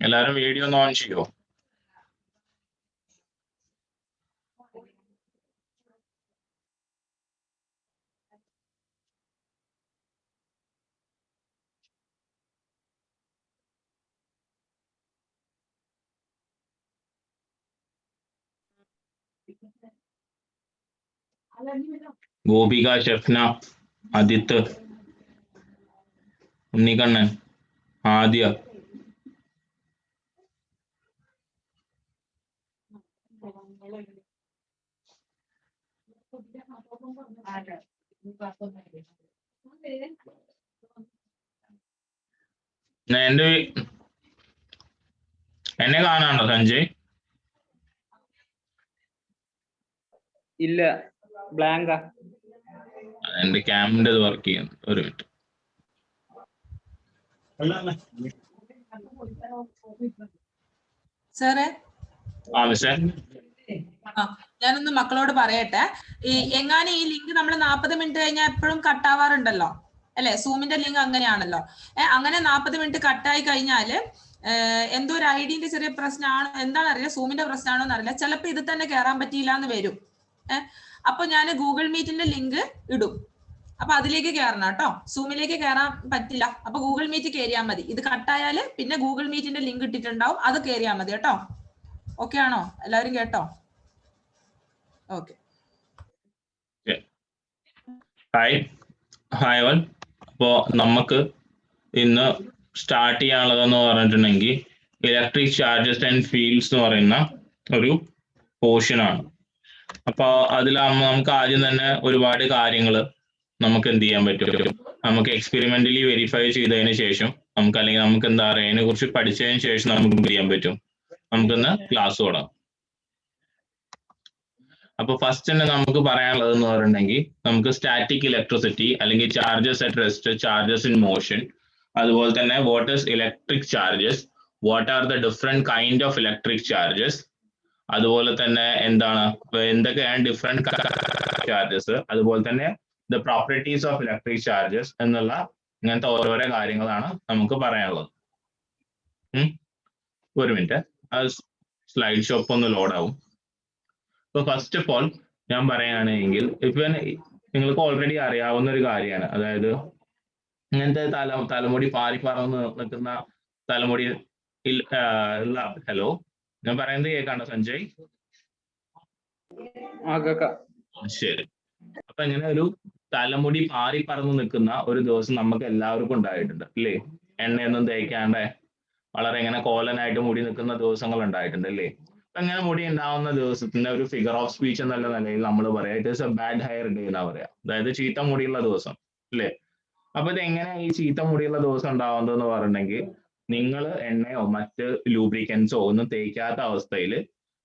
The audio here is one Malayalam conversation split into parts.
എല്ലാരും വീഡിയോ ഒന്ന് ഓൺ ചെയ്യോ? ഗോപിക, ഷെഫ്ന, അദിത്ത്, ഉണ്ണിക്കണ്ണൻ, ആദ്യ. എന്നെ കാണാണ്ടോ സഞ്ജയ്? ഇല്ല, ബ്ലാങ്കാ. എന്റെ ക്യാമിന്റെ വർക്ക് ചെയ്യുന്നു. ഒരു മിനിറ്റ്. സാറേ, ഞാനൊന്ന് മക്കളോട് പറയട്ടെ. എങ്ങാനും ഈ ലിങ്ക് നമ്മൾ 40 മിനിറ്റ് കഴിഞ്ഞാൽ എപ്പോഴും കട്ടാവാറുണ്ടല്ലോ അല്ലെ? സൂമിന്റെ ലിങ്ക് അങ്ങനെയാണല്ലോ. അങ്ങനെ 40 മിനിറ്റ് കട്ടായി കഴിഞ്ഞാല് എന്തോ ഒരു ഐഡിന്റെ ചെറിയ പ്രശ്നമാണോ എന്താണെന്നറിയില്ല, സൂമിന്റെ പ്രശ്നമാണോ എന്നറിയില്ല. ചിലപ്പോൾ ഇത് തന്നെ കയറാൻ പറ്റിയില്ല എന്ന് വരും. അപ്പൊ ഞാൻ ഗൂഗിൾ മീറ്റിന്റെ ലിങ്ക് ഇടും. അപ്പൊ അതിലേക്ക് കയറണം കേട്ടോ. സൂമിലേക്ക് കയറാൻ പറ്റില്ല. അപ്പൊ ഗൂഗിൾ മീറ്റ് കയറിയാൽ മതി. ഇത് കട്ടായാല് പിന്നെ ഗൂഗിൾ മീറ്റിന്റെ ലിങ്ക് ഇട്ടിട്ടുണ്ടാവും, അത് കയറിയാൽ മതി കേട്ടോ. ഓക്കെ ആണോ? എല്ലാവരും കേട്ടോ? ഓക്കെ. Hi all. അപ്പോ നമുക്ക് ഇന്ന് സ്റ്റാർട്ട് ചെയ്യാനുള്ളതെന്ന് പറഞ്ഞിട്ടുണ്ടെങ്കിൽ ഇലക്ട്രിക് ചാർജസ് ആൻഡ് ഫീൽഡ്സ് എന്ന് പറയുന്ന ഒരു പോർഷനാണ്. അപ്പൊ അതിലാകുമ്പോൾ നമുക്ക് ആദ്യം തന്നെ ഒരുപാട് കാര്യങ്ങൾ നമുക്ക് എന്ത് ചെയ്യാൻ പറ്റും, നമുക്ക് എക്സ്പെരിമെന്റലി വെരിഫൈ ചെയ്തതിന് ശേഷം നമുക്ക്, അല്ലെങ്കിൽ നമുക്ക് എന്താ പറയുക, അതിനെ കുറിച്ച് പഠിച്ചതിന് ശേഷം നമുക്ക് എന്ത് ചെയ്യാൻ പറ്റും, നമുക്കിന്ന് ക്ലാസ് തുടങ്ങാം. അപ്പൊ ഫസ്റ്റ് തന്നെ നമുക്ക് പറയാനുള്ളത് എന്ന് പറഞ്ഞിട്ടുണ്ടെങ്കിൽ നമുക്ക് സ്റ്റാറ്റിക് ഇലക്ട്രിസിറ്റി അല്ലെങ്കിൽ charges at rest, charges in motion, അതുപോലെ തന്നെ what is electric charges, what are the different kind of electric charges, അതുപോലെ തന്നെ എന്തൊക്കെയാണ് ഡിഫറെന്റ് ചാർജസ്, അതുപോലെ തന്നെ the properties of electric charges എന്നുള്ള ഇങ്ങനത്തെ ഓരോരോ കാര്യങ്ങളാണ് നമുക്ക് പറയാനുള്ളത്. ഒരു മിനിറ്റ്, അത് സ്ലൈഡ് ഷോ ഒന്ന് ലോഡ് ആവും. ഇപ്പൊ ഫസ്റ്റ് ഓഫ് ഓൾ ഞാൻ പറയുകയാണെങ്കിൽ ഇപ്പൊ നിങ്ങൾക്ക് ഓൾറെഡി അറിയാവുന്ന ഒരു കാര്യമാണ്, അതായത് ഇങ്ങനത്തെ തലമുടി പാറി പറന്ന് നിൽക്കുന്ന തലമുടി ഹലോ, ഞാൻ പറയുന്നത് കേൾക്കാണ്ടോ സഞ്ജയ്? ശരി. അപ്പൊ ഇങ്ങനെ ഒരു തലമുടി പാറി പറന്ന് നിൽക്കുന്ന ഒരു ദിവസം നമുക്ക് എല്ലാവർക്കും ഉണ്ടായിട്ടുണ്ട് അല്ലേ? എണ്ണയൊന്നും തേക്കാണ്ട് വളരെ ഇങ്ങനെ കോലനായിട്ട് മുടി നിൽക്കുന്ന ദിവസങ്ങൾ ഉണ്ടായിട്ടുണ്ട് അല്ലേ? അങ്ങനെ മുടി ഉണ്ടാവുന്ന ദിവസത്തിന്റെ ഒരു ഫിഗർ ഓഫ് സ്പീച്ച് എന്നുള്ള നിലയിൽ നമ്മൾ പറയാം it is A bad hair day എന്നാ പറയാ, അതായത് ചീത്ത മുടിയുള്ള ദിവസം അല്ലേ? അപ്പൊ ഇത് എങ്ങനെ ഈ ചീത്ത മുടിയുള്ള ദിവസം ഉണ്ടാവുന്നതെന്ന് പറഞ്ഞിട്ടുണ്ടെങ്കിൽ, നിങ്ങൾ എണ്ണയോ മറ്റ് ലൂബ്രിക്കൻസോ ഒന്നും തേക്കാത്ത അവസ്ഥയിൽ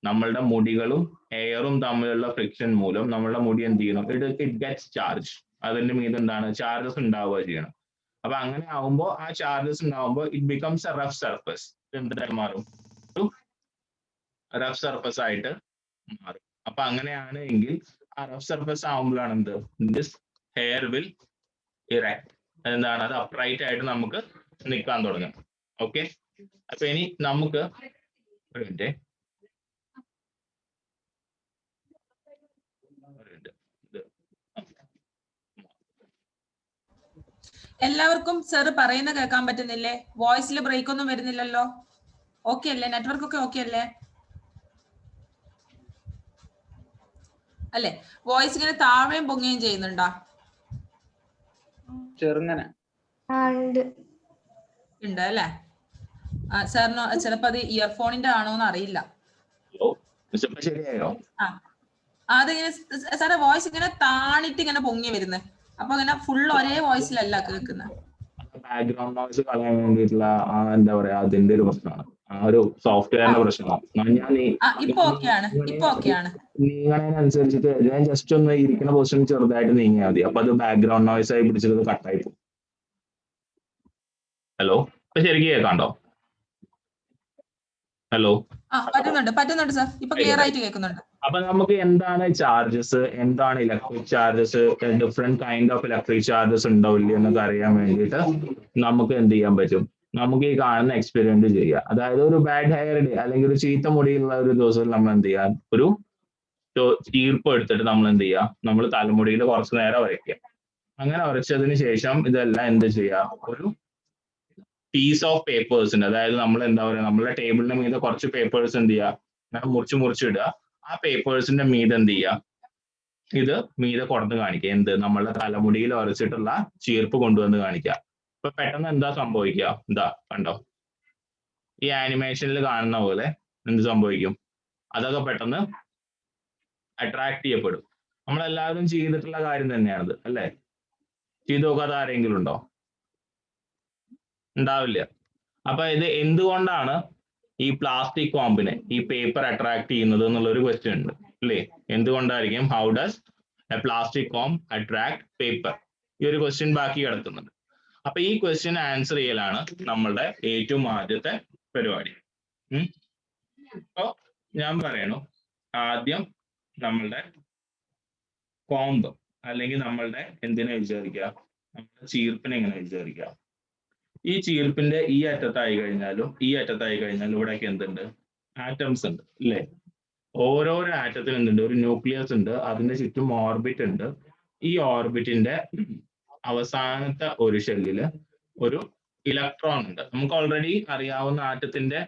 നമ്മളുടെ മുടികളും എയറും തമ്മിലുള്ള ഫ്രിക്ഷൻ മൂലം നമ്മളുടെ മുടി എന്ത് ചെയ്യണം, ഇറ്റ് ഗെറ്റ്സ് ചാർജ്. അതിന്റെ മീത് എന്താണ്, ചാർജസ് ഉണ്ടാവുക ചെയ്യണം. അപ്പൊ അങ്ങനെ ആവുമ്പോൾ ആ ചാർജസ് ഉണ്ടാവുമ്പോൾ it becomes A rough surface. എന്തായി മാറും? റഫ് സർഫസ് ആയിട്ട് മാറും. അപ്പൊ അങ്ങനെയാണ് എങ്കിൽ ആ റഫ് സർഫസ് ആവുമ്പോഴാണ് എന്ത്, ദിസ് ഹെയർ വിൽ ഇറക്ട്, എന്താണ്, അത് അപ്രൈറ്റ് ആയിട്ട് നമുക്ക് നിൽക്കാൻ തുടങ്ങും. ഓക്കെ. അപ്പൊ ഇനി നമുക്ക് ഒരു മിനിറ്റ്, എല്ലാവർക്കും സാർ പറയുന്ന കേൾക്കാൻ പറ്റുന്നില്ലേ? വോയിസിൽ ബ്രേക്ക് ഒന്നും വരുന്നില്ലല്ലോ? ഓക്കെ അല്ലേ? നെറ്റ്വർക്ക് ഒക്കെ ഓക്കെ അല്ലേ? അല്ലെ? വോയിസ് ഇങ്ങനെ താഴെയും പൊങ്ങുകയും ചെയ്യുന്നുണ്ടോ? ചെറുങ്ങനെ ഉണ്ട് അല്ലേ? സാറിന് ചിലപ്പോ അത് ഇയർഫോണിന്റെ ആണോന്ന് അറിയില്ല. അതിങ്ങനെ സാറെ വോയിസ് ഇങ്ങനെ താണിട്ട് ഇങ്ങനെ പൊങ്ങി വരുന്നത്. അപ്പൊ അങ്ങനെ ഫുൾ ഒരേ വോയിസിലല്ല കേൾക്കുന്നത്. ബാക്ക്ഗ്രൗണ്ട് നോയ്സ് കളയാൻ വേണ്ടിയിട്ടുള്ള എന്താ പറയാ, അതിന്റെ ഒരു പ്രശ്നമാണ്, ആ ഒരു സോഫ്റ്റ്വെയറിന്റെ പ്രശ്നമാണ്. നീങ്ങണതിനനുസരിച്ചിട്ട് ഞാൻ ജസ്റ്റ് ഒന്ന് ഇരിക്കുന്ന പൊസിഷൻ ചെറുതായിട്ട് നീങ്ങിയാൽ മതി, അപ്പൊ അത് ബാക്ക്ഗ്രൗണ്ട് നോയ്സ് ആയി പിടിച്ചത് കട്ടായി പോകും. ഹലോ, ഇപ്പൊ ശരിക്കും കേൾക്കാണ്ടോ? ഹലോ, പറ്റുന്നുണ്ട് സാർ, ഇപ്പൊ ക്ലിയർ ആയിട്ട് കേൾക്കുന്നുണ്ട്. അപ്പൊ നമുക്ക് എന്താണ് ചാർജസ്, എന്താണ് electric charges, different kind of electric charges ഉണ്ടോ ഇല്ലയോ എന്നൊക്കെ അറിയാൻ വേണ്ടിയിട്ട് നമുക്ക് എന്ത് ചെയ്യാൻ പറ്റും, നമുക്ക് ഈ കാണുന്ന എക്സ്പെരിമെന്റ് ചെയ്യുക. അതായത് ഒരു ബാഡ് ഹെയർ ഡേ അല്ലെങ്കിൽ ഒരു ചീത്ത മുടിയുള്ള ഒരു ദിവസം നമ്മൾ എന്ത് ചെയ്യാം, ഒരു ഈർപ്പം എടുത്തിട്ട് നമ്മൾ എന്ത് ചെയ്യുക, നമ്മൾ തലമുടിയിൽ കുറച്ച് നേരം വരയ്ക്കുക. അങ്ങനെ വരച്ചതിന് ശേഷം ഇതെല്ലാം എന്ത് ചെയ്യുക, ഒരു പീസ് ഓഫ് പേപ്പേഴ്സിന്റെ, അതായത് നമ്മൾ എന്താ പറയുക, നമ്മുടെ ടേബിളിന്റെ മീതെ കുറച്ച് പേപ്പേഴ്സ് എന്ത് ചെയ്യുക, അങ്ങനെ മുറിച്ചിടുക. ആ പേപ്പേഴ്സിന്റെ മീതെ എന്ത് ചെയ്യുക, ഇത് മീതെ കൊടുത്ത് കാണിക്കുക. എന്ത്, നമ്മളുടെ തലമുടിയിൽ ഉരച്ചിട്ടുള്ള ചീർപ്പ് കൊണ്ടുവന്ന് കാണിക്കുക. ഇപ്പൊ പെട്ടെന്ന് എന്താ സംഭവിക്കുക, എന്താ കണ്ടോ, ഈ ആനിമേഷനിൽ കാണുന്ന പോലെ എന്ത് സംഭവിക്കും, അതൊക്കെ പെട്ടെന്ന് അട്രാക്ട് ചെയ്യപ്പെടും. നമ്മളെല്ലാവരും ചെയ്തിട്ടുള്ള കാര്യം തന്നെയാണത് അല്ലേ? ചെയ്തു നോക്കാത്ത ആരെങ്കിലും ഉണ്ടോ? ഉണ്ടാവില്ല. അപ്പൊ ഇത് എന്തുകൊണ്ടാണ് ഈ പ്ലാസ്റ്റിക് കോമ്പിനെ ഈ പേപ്പർ അട്രാക്ട് ചെയ്യുന്നത് എന്നുള്ളൊരു ക്വസ്റ്റ്യൻ ഉണ്ട് അല്ലേ? എന്തുകൊണ്ടായിരിക്കും, how does A plastic comb attract paper? ഈ ഒരു ക്വസ്റ്റ്യൻ ബാക്കി കിടക്കുന്നുണ്ട്. അപ്പൊ ഈ ക്വസ്റ്റ്യൻ ആൻസർ ചെയ്യലാണ് നമ്മളുടെ ഏറ്റവും ആദ്യത്തെ പരിപാടി. അപ്പൊ ഞാൻ പറയണു, ആദ്യം നമ്മളുടെ കോംബ് അല്ലെങ്കിൽ നമ്മളുടെ എന്തിനെ വിചാരിക്കുക, നമ്മുടെ ചീർപ്പിനെ എങ്ങനെ വിചാരിക്കുക. ഈ ചീർപ്പിന്റെ ഈ അറ്റത്തായി കഴിഞ്ഞാലും ഈ അറ്റത്തായി കഴിഞ്ഞാലും ഇവിടെയൊക്കെ എന്തുണ്ട്, ആറ്റംസ് ഉണ്ട് അല്ലേ? ഓരോരോ ആറ്റത്തിന് എന്തുണ്ട്, ഒരു ന്യൂക്ലിയസ് ഉണ്ട്, അതിന്റെ ചുറ്റും ഓർബിറ്റ് ഉണ്ട്. ഈ ഓർബിറ്റിന്റെ അവസാനത്തെ ഒരു ഷെല്ലില് ഒരു ഇലക്ട്രോൺ ഉണ്ട്. നമുക്ക് ഓൾറെഡി അറിയാവുന്ന ആറ്റത്തിന്റെ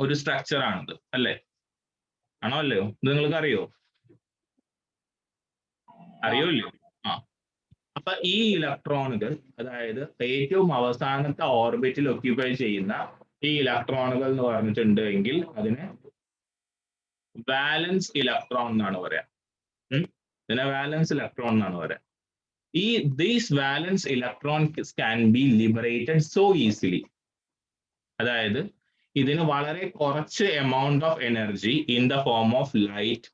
ഒരു സ്ട്രക്ചർ ആണിത് അല്ലേ? ആണോ അല്ലയോ? ഇത് നിങ്ങൾക്ക് അറിയോ? അറിയോല്ലോ. ആ, അപ്പൊ ഈ ഇലക്ട്രോണുകൾ, അതായത് ഏറ്റവും അവസാനത്തെ ഓർബിറ്റിൽ ഒക്യുപ്പൈ ചെയ്യുന്ന ഈ ഇലക്ട്രോണുകൾ എന്ന് പറഞ്ഞിട്ടുണ്ട് എങ്കിൽ അതിനെ വാലൻസ് ഇലക്ട്രോൺ എന്നാണ് പറയാ. ഇതിനെ വാലൻസ് ഇലക്ട്രോൺ എന്നാണ് പറയാ. These വാലൻസ് electron can be liberated so easily. അതായത് ഇതിന് വളരെ കുറച്ച് amount of energy in the form of light,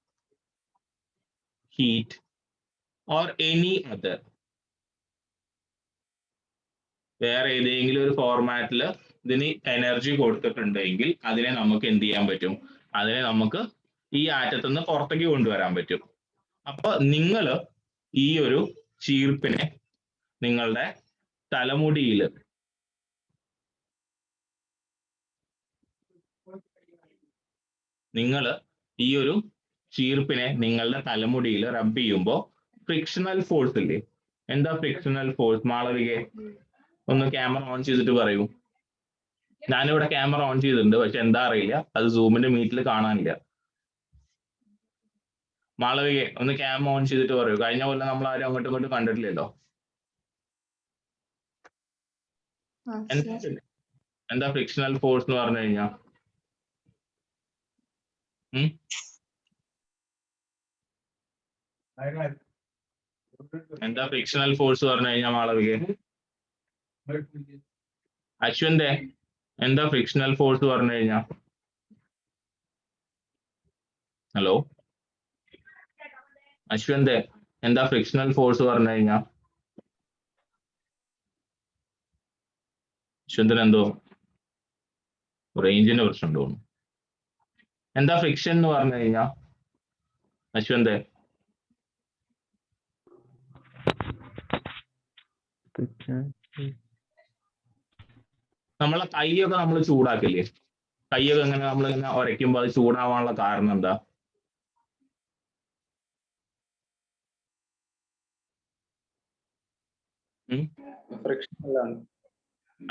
heat or any other, വേറെ ഏതെങ്കിലും ഒരു ഫോർമാറ്റിൽ ഇതിന് എനർജി കൊടുത്തിട്ടുണ്ടെങ്കിൽ അതിനെ നമുക്ക് എന്ത് ചെയ്യാൻ പറ്റും, അതിനെ നമുക്ക് ഈ ആറ്റത്തിൽ നിന്ന് പുറത്തേക്ക് കൊണ്ടുവരാൻ പറ്റും. അപ്പൊ നിങ്ങൾ ഈ ഒരു ചീർപ്പിനെ നിങ്ങളുടെ തലമുടിയിൽ നിങ്ങളുടെ തലമുടിയിൽ റബ്ബ് ചെയ്യുമ്പോൾ ഫ്രിക്ഷണൽ ഫോഴ്സ് ഇല്ലേ? എന്താ ഫ്രിക്ഷണൽ ഫോഴ്സ്? മാളവികെ ഒന്ന് ക്യാമറ ഓൺ ചെയ്തിട്ട് പറയൂ. ഞാനിവിടെ ക്യാമറ ഓൺ ചെയ്തിട്ടുണ്ട്, പക്ഷെ എന്താ അറിയില്ല, അത് സൂമിന്റെ മീറ്റിൽ കാണാനില്ല. മാളവികെ ഒന്ന് ക്യാമറ ഓൺ ചെയ്തിട്ട് പറയൂ. കഴിഞ്ഞ കൊല്ലം നമ്മൾ ആരും അങ്ങോട്ടും ഇങ്ങോട്ടും കണ്ടിട്ടില്ലല്ലോ. എന്താ ഫ്രിക്ഷണൽ ഫോഴ്സ് എന്ന് പറഞ്ഞു കഴിഞ്ഞാൽ? എന്താ ഫ്രിക്ഷണൽ ഫോഴ്സ് പറഞ്ഞു കഴിഞ്ഞാൽ മാളവികെ? അശ്വന്റെ എന്താ ഫ്രിക്ഷണൽ ഫോഴ്സ് പറഞ്ഞു കഴിഞ്ഞാൽ? ഹലോ അശ്വന്റെ എന്താ ഫ്രിക്ഷണൽ ഫോഴ്സ് പറഞ്ഞു കഴിഞ്ഞാൽ? അശ്വന്തിന് എന്തോ റേഞ്ചിന്റെ പ്രശ്നം തോന്നുന്നു. എന്താ ഫ്രിക്ഷൻ എന്ന് പറഞ്ഞു കഴിഞ്ഞാൽ അശ്വന്റെ? നമ്മളെ കൈയൊക്കെ നമ്മൾ ചൂടാക്കില്ലേ? കൈയൊക്കെ ഇങ്ങനെ നമ്മളിങ്ങനെ ഉരയ്ക്കുമ്പോൾ അത് ചൂടാവാനുള്ള കാരണം എന്താ?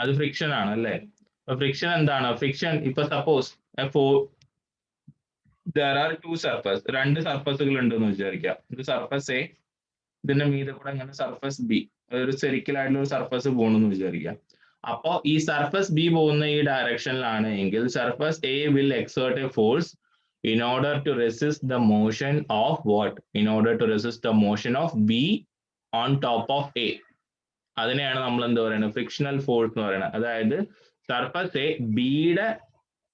അത് ഫ്രിക്ഷൻ ആണ് അല്ലേ? ഫ്രിക്ഷൻ എന്താണ്? ഫ്രിക്ഷൻ ഇപ്പൊ suppose there are two surface, രണ്ട് സർഫസുകൾ ഉണ്ടെന്ന് വിചാരിക്കാം. ഇത് സർഫസ് എ, ഇതിന്റെ മീതെ കൂടെ ഇങ്ങനെ സർഫസ് ബി, ഒരു സ്ഫെറിക്കൽ ആയിട്ടുള്ള ഒരു സർഫസ് പോകണമെന്ന് വിചാരിക്കാം. അപ്പോ ഈ സർഫസ് ബി പോകുന്ന ഈ ഡയറക്ഷനിലാണ് എങ്കിൽ surface A will exert A force in order to resist the motion of what? In order to resist the motion of B on top of A. അതിനെയാണ് നമ്മൾ എന്താ പറയുന്നത്? ഫ്രിക്ഷണൽ ഫോഴ്സ് എന്ന് പറയുന്നത്. അതായത് സർഫസ് എ ബിയുടെ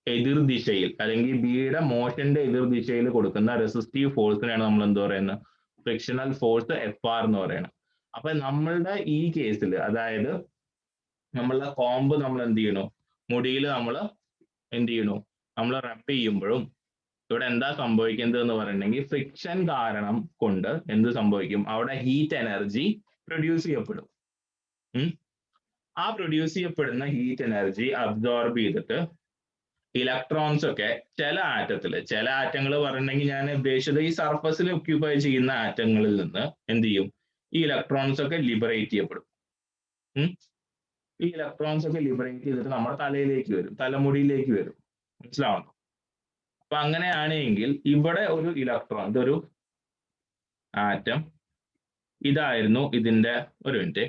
എതിർദിശയിൽ അല്ലെങ്കിൽ ബിയുടെ മോഷന്റെ എതിർദിശയിൽ കൊടുക്കുന്ന റെസിസ്റ്റീവ് ഫോഴ്സിനെയാണ് നമ്മൾ എന്താ പറയുന്നത്? ഫ്രിക്ഷണൽ ഫോഴ്സ് FR എന്ന് പറയുന്നത്. അപ്പൊ നമ്മളുടെ ഈ കേസിൽ, അതായത് നമ്മളുടെ കോമ്പ് നമ്മൾ എന്ത് ചെയ്യണു, മുടിയിൽ നമ്മൾ എന്ത് ചെയ്യണു, നമ്മൾ റബ്ബ് ചെയ്യുമ്പോഴും ഇവിടെ എന്താ സംഭവിക്കുന്നത് എന്ന് പറയുന്നെങ്കിൽ ഫ്രിക്ഷൻ കാരണം കൊണ്ട് എന്ത് സംഭവിക്കും? അവിടെ ഹീറ്റ് എനർജി പ്രൊഡ്യൂസ് ചെയ്യപ്പെടും. ആ പ്രൊഡ്യൂസ് ചെയ്യപ്പെടുന്ന ഹീറ്റ് എനർജി അബ്സോർബ് ചെയ്തിട്ട് ഇലക്ട്രോൺസ് ഒക്കെ ചില ആറ്റങ്ങൾ പറഞ്ഞിട്ടുണ്ടെങ്കിൽ ഞാൻ ഉദ്ദേശിച്ചത് ഈ സർഫസിൽ ഒക്യുപ്പൈ ചെയ്യുന്ന ആറ്റങ്ങളിൽ നിന്ന് എന്ത് ചെയ്യും, ഈ ഇലക്ട്രോൺസ് ഒക്കെ ലിബറേറ്റ് ചെയ്യപ്പെടും. ഈ ഇലക്ട്രോൺസ് ഒക്കെ ലിബറേറ്റ് ചെയ്തിട്ട് നമ്മുടെ തലയിലേക്ക് വരും, തലമുടിയിലേക്ക് വരും. മനസ്സിലാവണം. അപ്പൊ അങ്ങനെയാണെങ്കിൽ ഇവിടെ ഒരു ഇലക്ട്രോൺ, ഇതൊരു ആറ്റം, ഇതായിരുന്നു ഇതിന്റെ, ഒരു മിനിറ്റ്,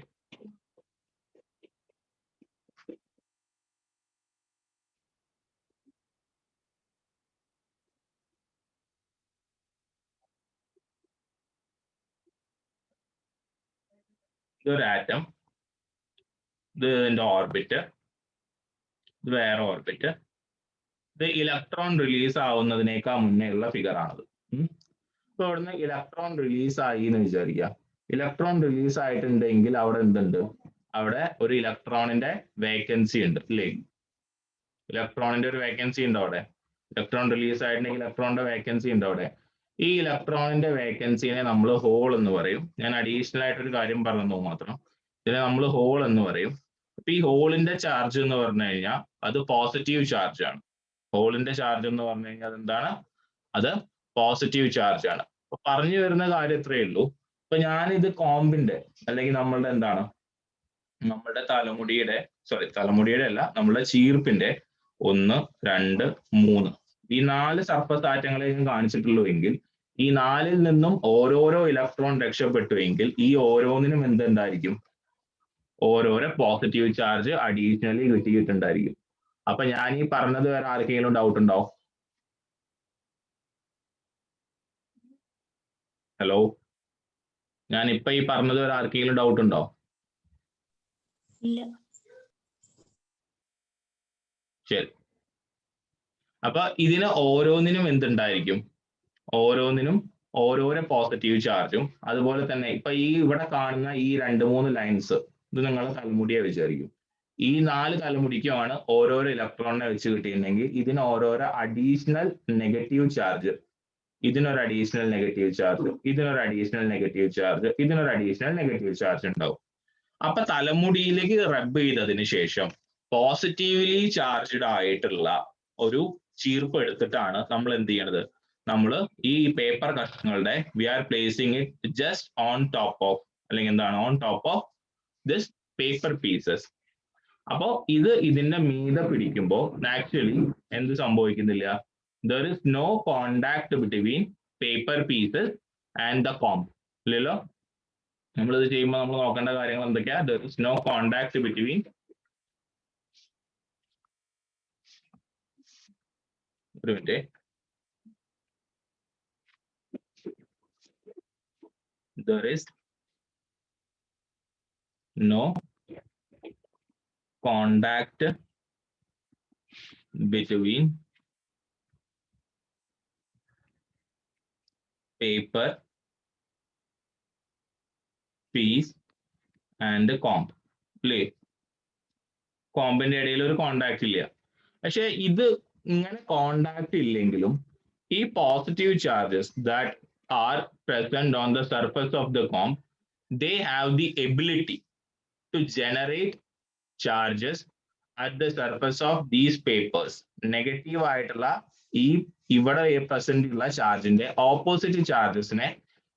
ഇതൊരു ആറ്റം, ഇത് ഇതിന്റെ ഓർബിറ്റ്, ഇത് വേറെ ഓർബിറ്റ്. ഇത് ഇലക്ട്രോൺ റിലീസ് ആവുന്നതിനേക്കാൾ മുന്നേ ഉള്ള ഫിഗർ ആണത്. ഇപ്പൊ ഇവിടുന്ന് ഇലക്ട്രോൺ റിലീസ് ആയി എന്ന് വിചാരിക്കുക. ഇലക്ട്രോൺ റിലീസ് ആയിട്ടുണ്ടെങ്കിൽ അവിടെ എന്തുണ്ട്, അവിടെ ഒരു ഇലക്ട്രോണിന്റെ വേക്കൻസി ഉണ്ട് അല്ലേ? ഇലക്ട്രോണിന്റെ ഒരു വേക്കൻസി ഉണ്ട് അവിടെ. ഇലക്ട്രോൺ റിലീസ് ആയിട്ടുണ്ടെങ്കിൽ ഇലക്ട്രോണിന്റെ വേക്കൻസി ഉണ്ട് അവിടെ. ഈ ഇലക്ട്രോണിന്റെ വേക്കൻസിനെ നമ്മൾ ഹോൾ എന്ന് പറയും. ഞാൻ അഡീഷണൽ ആയിട്ടൊരു കാര്യം പറഞ്ഞു മാത്രം. ഇതിനെ നമ്മൾ ഹോൾ എന്ന് പറയും. അപ്പൊ ഈ ഹോളിന്റെ ചാർജ് എന്ന് പറഞ്ഞു കഴിഞ്ഞാൽ അത് പോസിറ്റീവ് ചാർജ് ആണ്. ഹോളിന്റെ ചാർജ് എന്ന് പറഞ്ഞു കഴിഞ്ഞാൽ അതെന്താണ്, അത് പോസിറ്റീവ് ചാർജ് ആണ്. അപ്പൊ പറഞ്ഞു വരുന്ന കാര്യം ഇത്രയേ ഉള്ളൂ. ഇപ്പൊ ഞാനിത് കോമ്പിന്റെ അല്ലെങ്കിൽ നമ്മളുടെ എന്താണ്, നമ്മളുടെ തലമുടിയുടെ അല്ല, നമ്മളുടെ ചീർപ്പിന്റെ 1, 2, 3 ഈ 4 സർഫസ് ആറ്റങ്ങളെ ഞാൻ കാണിച്ചിട്ടുള്ളൂ എങ്കിൽ ഈ 4ൽ നിന്നും ഓരോരോ ഇലക്ട്രോൺ രക്ഷപ്പെട്ടുവെങ്കിൽ ഈ ഓരോന്നിനും എന്തുണ്ടായിരിക്കും, ഓരോരോ പോസിറ്റീവ് ചാർജ് അഡീഷണലി കിട്ടിയിട്ടുണ്ടായിരിക്കും. അപ്പൊ ഞാൻ ഈ പറഞ്ഞത് വേറെ ആർക്കെങ്കിലും ഡൗട്ട് ഉണ്ടോ? ഹലോ, ഞാൻ ഇപ്പൊ ഈ പറഞ്ഞത് വേറെ ആർക്കെങ്കിലും ഡൗട്ട് ഉണ്ടോ? ശരി. അപ്പൊ ഇതിന് ഓരോന്നിനും എന്തുണ്ടായിരിക്കും, ഓരോന്നിനും ഓരോരോ പോസിറ്റീവ് ചാർജും. അതുപോലെ തന്നെ ഇപ്പൊ ഈ ഇവിടെ കാണുന്ന ഈ 2-3 ലൈൻസ്, ഇത് നിങ്ങളെ തലമുടിയെ വിചാരിക്കും. ഈ 4 തലമുടിക്കുമാണ് ഓരോരോ ഇലക്ട്രോണിനെ വെച്ച് കിട്ടിയിട്ടുണ്ടെങ്കിൽ ഇതിന് ഓരോരോ അഡീഷണൽ നെഗറ്റീവ് ചാർജ്, ഇതിനൊരു അഡീഷണൽ നെഗറ്റീവ് ചാർജ്, ഇതിനൊരു അഡീഷണൽ നെഗറ്റീവ് ചാർജ്, ഇതിനൊരു അഡീഷണൽ നെഗറ്റീവ് ചാർജ് ഉണ്ടാവും. അപ്പൊ തലമുടിയിലേക്ക് റബ്ബ് ചെയ്തതിന് ശേഷം പോസിറ്റീവ്ലി ചാർജ്ഡ് ആയിട്ടുള്ള ഒരു ചീർപ്പ് എടുത്തിട്ടാണ് നമ്മൾ എന്ത് ചെയ്യണത്, നമ്മൾ ഈ പേപ്പർ കഷ്ണങ്ങളുടെ we are placing it just on top of, അല്ലെങ്കിൽ എന്താണ്, on top of this paper pieces. അപ്പോ ഇത് ഇതിന്റെ മീതെ പിടിക്കുമ്പോൾ ആക്ച്വലി എന്ത് സംഭവിക്കുന്നില്ല, there is no contact between paper pieces and the comb. ഇല്ലല്ലോ, നമ്മളിത് ചെയ്യുമ്പോൾ നമ്മൾ നോക്കേണ്ട കാര്യങ്ങൾ എന്തൊക്കെയാ? There is no contact between, ഒരു minute, there is no contact between paper piece and comb. അല്ലേ? കോമ്പിന്റെ ഇടയിൽ ഒരു കോണ്ടാക്ട് ഇല്ല. പക്ഷെ ഇത് ഇങ്ങനെ കോണ്ടാക്ട് ഇല്ലെങ്കിലും ഈ positive charges that R present on the surface of the comb, they have the ability to generate charges at the surface of these papers. Negative ആയിട്ടുള്ള ഈ ഇവിടെ പ്രസന്റ് ഉള്ള ചാർജിന്റെ ഓപ്പോസിറ്റ് ചാർജസിനെ